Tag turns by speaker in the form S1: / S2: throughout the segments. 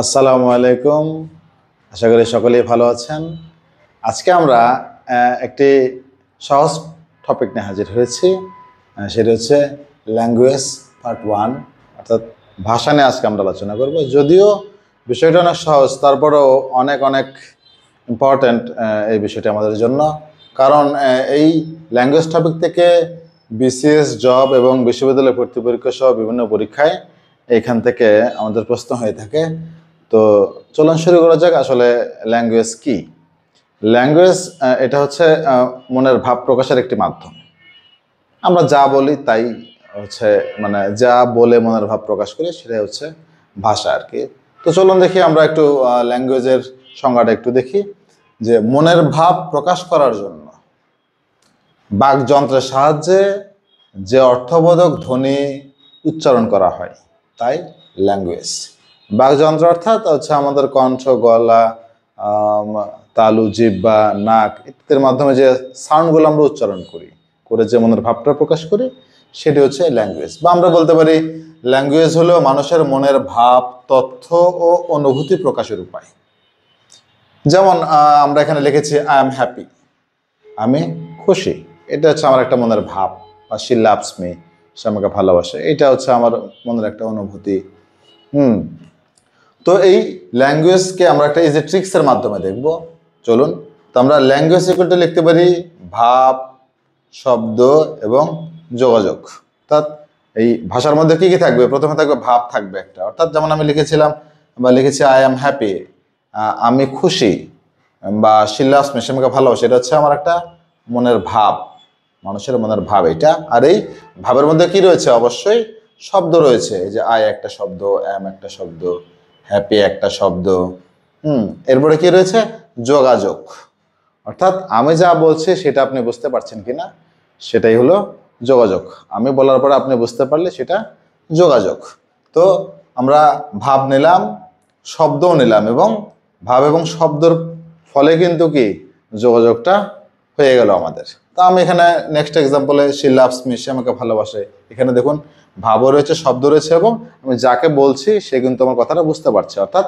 S1: আসসালামু আলাইকুম। আশা করি সকলেই ভালো আছেন। আজকে আমরা একটি সহজ টপিক নিয়ে হাজির হয়েছি। সেটা হচ্ছে ল্যাঙ্গুয়েজ পার্ট 1, অর্থাৎ ভাষা নিয়ে আজকে আমরা আলোচনা করব। যদিও বিষয়টা অনেক সহজ, তারপরেও অনেক অনেক ইম্পর্ট্যান্ট এই বিষয়টি আমাদের জন্য। কারণ এই ল্যাঙ্গুয়েজ টপিক থেকে বিসিএস, জব এবং বিশ্ববিদ্যালয় ভর্তি পরীক্ষা সহ বিভিন্ন পরীক্ষায় এখান থেকে আমাদের প্রশ্ন হয়ে থাকে। তো চলুন শুরু করা যাক। আসলে ল্যাঙ্গুয়েজ কি? ল্যাঙ্গুয়েজ এটা হচ্ছে মনের ভাব প্রকাশের একটি মাধ্যম। আমরা যা বলি তাই হচ্ছে, মানে যা বলে মনের ভাব প্রকাশ করি সেটাই হচ্ছে ভাষা আর কি। তো চলুন দেখি আমরা একটু ল্যাঙ্গুয়েজের সংজ্ঞাটা একটু দেখি। যে মনের ভাব প্রকাশ করার জন্য বাকযন্ত্রের সাহায্যে যে অর্থবোধক ধ্বনি উচ্চারণ করা হয় তাই ল্যাঙ্গুয়েজ। বাকযন্ত্র অর্থাৎ হচ্ছে আমাদের কণ্ঠ, গলা, তালু, জিহ্বা, নাক ইত্যাদির মাধ্যমে যে সাউন্ডগুলো আমরা উচ্চারণ করে যে মনের ভাবটা প্রকাশ করি সেটি হচ্ছে ল্যাঙ্গুয়েজ। বা আমরা বলতে পারি ল্যাঙ্গুয়েজ হলো মানুষের মনের ভাব, তথ্য ও অনুভূতি প্রকাশের উপায়। যেমন আমরা এখানে লিখেছি আই এম হ্যাপি, আমি খুশি। এটা হচ্ছে আমার একটা মনের ভাব। বা শি লাভস মি, সে আমাকে ভালোবাসে, এটা হচ্ছে আমার মনের একটা অনুভূতি। তো এই ল্যাঙ্গুয়েজকে আমরা একটা ইজি ট্রিক্সের মাধ্যমে দেখব। চলুন। তো আমরা ল্যাঙ্গুয়েজ ইকুয়ালটা লিখতে পারি ভাব, শব্দ এবং যোগাযোগ। অর্থাৎ এই ভাষার মধ্যে কি কি থাকবে? প্রথমে থাকবে ভাব, থাকবে একটা। অর্থাৎ যেমন আমি লিখেছিলাম বা লিখেছি আই এম হ্যাপি, আমি খুশি, বা শি লাভস মি, সে আমাকে ভালোবাসে। এটা হচ্ছে আমার একটা মনের ভাব, মানুষের মনের ভাব এটা। আর এই ভাবের মধ্যে কি রয়েছে? অবশ্যই শব্দ রয়েছে। এই যে আই একটা শব্দ, অ্যাম একটা শব্দ, হ্যাপি একটা শব্দ। এরপরে কি রয়েছে? যোগাযোগ। অর্থাৎ আমি যা বলছি সেটা আপনি বুঝতে পারছেন কিনা, সেটাই হলো যোগাযোগ। আমি বলার পরে আপনি বুঝতে পারলে সেটা যোগাযোগ। তো আমরা ভাব নিলাম, শব্দও নিলাম, এবং ভাব এবং শব্দর ফলে কিন্তু কি যোগাযোগটা হয়ে গেল আমাদের। তো আমি এখানে নেক্সট এক্সাম্পলে শি লাভস মি, সে আমাকে ভালোবাসে। এখানে দেখুন ভাবও রয়েছে, শব্দ রয়েছে, এবং আমি যাকে বলছি সে কিন্তু আমার কথাটা বুঝতে পারছে, অর্থাৎ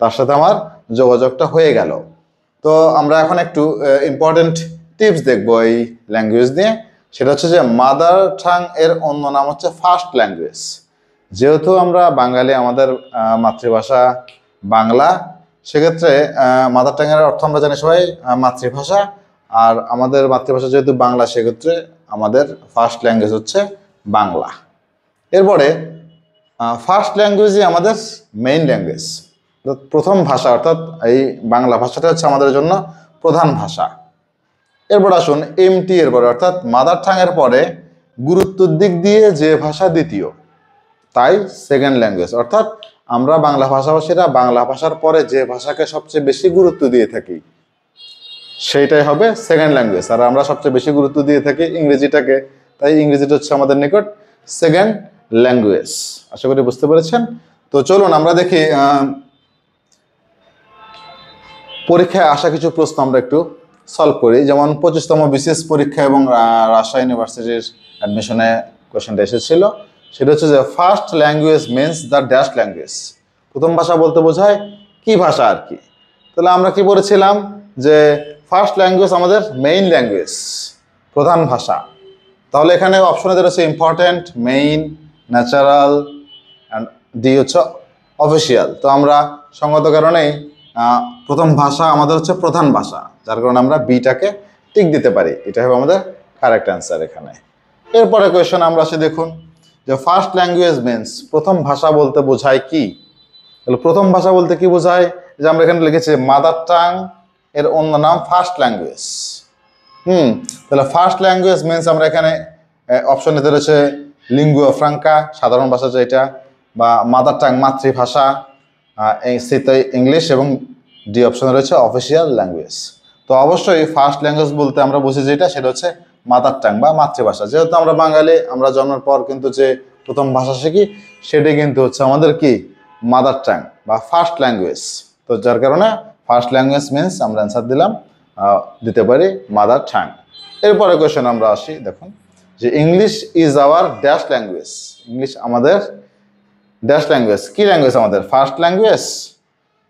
S1: তার সাথে আমার যোগাযোগটা হয়ে গেল। তো আমরা এখন একটু ইম্পর্টেন্ট টিপস দেখবো এই ল্যাঙ্গুয়েজ নিয়ে। সেটা হচ্ছে যে মাদার টাং এর অন্য নাম হচ্ছে ফার্স্ট ল্যাঙ্গুয়েজ। যেহেতু আমরা বাঙালি, আমাদের মাতৃভাষা বাংলা, সেক্ষেত্রে মাদার টাং এর অর্থ আমরা জানি সবাই মাতৃভাষা। আর আমাদের মাতৃভাষা যেহেতু বাংলা, সেক্ষেত্রে আমাদের ফার্স্ট ল্যাঙ্গুয়েজ হচ্ছে বাংলা। এরপরে ফার্স্ট ল্যাঙ্গুয়েজই আমাদের মেইন ল্যাঙ্গুয়েজ, প্রথম ভাষা। অর্থাৎ এই বাংলা ভাষাটা হচ্ছে আমাদের জন্য প্রধান ভাষা। এরপর আসুন এমটি এর পরে, অর্থাৎ মাদার টাং এর পরে গুরুত্বের দিক দিয়ে যে ভাষা দ্বিতীয়, তাই সেকেন্ড ল্যাঙ্গুয়েজ। অর্থাৎ আমরা বাংলা ভাষাভাষীরা বাংলা ভাষার পরে যে ভাষাকে সবচেয়ে বেশি গুরুত্ব দিয়ে থাকি সেইটাই হবে সেকেন্ড ল্যাঙ্গুয়েজ। আর আমরা সবচেয়ে বেশি গুরুত্ব দিয়ে থাকি ইংরেজিটাকে, তাই ইংরেজিটা হচ্ছে আমাদের নিকট সেকেন্ড ল্যাঙ্গুয়েজ। আশা করি বুঝতে পেরেছেন। তো চলুন আমরা দেখি পরীক্ষায় আসা কিছু প্রশ্ন আমরা একটু সলভ করি। যেমন 25তম বিসিএস পরীক্ষা এবং রাজশাহী ইউনিভার্সিটির অ্যাডমিশনে কোয়েশ্চেনটা এসেছিল। সেটা হচ্ছে যে first language means the dash language. প্রথম ভাষা বলতে বোঝায় কি ভাষা আর কি। তাহলে আমরা কি বলেছিলাম যে ফার্স্ট ল্যাঙ্গুয়েজ আমাদের মেইন ল্যাঙ্গুয়েজ, প্রধান ভাষা। তাহলে এখানে অপশনে রয়েছে important, main, natural, and D হচ্ছে অফিসিয়াল। তো আমরা সঙ্গত কারণেই প্রথম ভাষা আমাদের হচ্ছে প্রধান ভাষা, যার কারণে আমরা বিটাকে টিক দিতে পারি। এটা হবে আমাদের কারেক্ট অ্যান্সার এখানে। এরপরে কোয়েশ্চেন আমরা আসি, দেখুন যে ফার্স্ট ল্যাঙ্গুয়েজ মিনস, প্রথম ভাষা বলতে বোঝায় কি। তাহলে প্রথম ভাষা বলতে কি বোঝায়? যে আমরা এখানে লিখেছি মাদার টাং এর অন্য নাম ফার্স্ট ল্যাঙ্গুয়েজ। তাহলে ফার্স্ট ল্যাঙ্গুয়েজ মিনস আমরা এখানে অপশন নিতে রয়েছে লিঙ্গুয়া ফ্রাঙ্কা, সাধারণ ভাষা যেটা, বা মাদার টাং মাতৃভাষা, ইংলিশ, এবং ডি অপশনে রয়েছে অফিসিয়াল ল্যাঙ্গুয়েজ। তো অবশ্যই ফার্স্ট ল্যাঙ্গুয়েজ বলতে আমরা বুঝি যেটা, সেটা হচ্ছে মাদার টাং বা মাতৃভাষা। যেহেতু আমরা বাঙালি, আমরা জন্মের পর কিন্তু যে প্রথম ভাষা শিখি সেটি কিন্তু হচ্ছে আমাদের কি মাদার টাং বা ফার্স্ট ল্যাঙ্গুয়েজ। তো যার কারণে ফার্স্ট ল্যাঙ্গুয়েজ মিনস আমরা অ্যান্সার দিতে পারি মাদার টাং। এরপরে কোয়েশ্চেন আমরা আসি, দেখুন যে English is hour dash language. English আমাদের ড্যাশ ল্যাঙ্গুয়েজ। কি ল্যাঙ্গুয়েজ আমাদের? First language.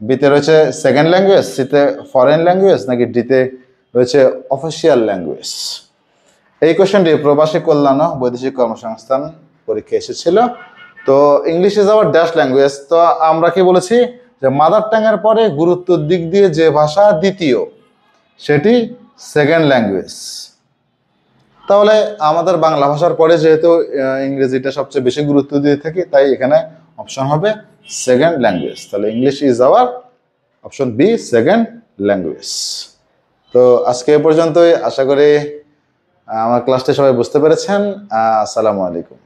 S1: বিতে রয়েছে সেকেন্ড ল্যাঙ্গুয়েজ, সিতে ফরেন ল্যাঙ্গুয়েজ, নাকি ডিতে রয়েছে অফিসিয়াল ল্যাঙ্গুয়েজ? এই কোশ্চেনটি প্রবাসী কল্যাণ ও বৈদেশিক কর্মসংস্থান পরীক্ষা এসেছিল। তো English is hour dash language, তো আমরা কি বলেছি যে মাদার টাঙ্গের পরে গুরুত্বের দিক দিয়ে যে ভাষা দ্বিতীয় সেটি সেকেন্ড ল্যাঙ্গুয়েজ। তাহলে আমাদের বাংলা ভাষার পরে যেহেতু ইংরেজিটা সবচেয়ে বেশি গুরুত্ব দিয়ে থাকি, তাই এখানে অপশন হবে সেকেন্ড ল্যাঙ্গুয়েজ। তাহলে English is our option B second language. তো আজকে এ পর্যন্তই, আশা করি আমার ক্লাসটি সবাই বুঝতে পেরেছেন। আসসালামু আলাইকুম।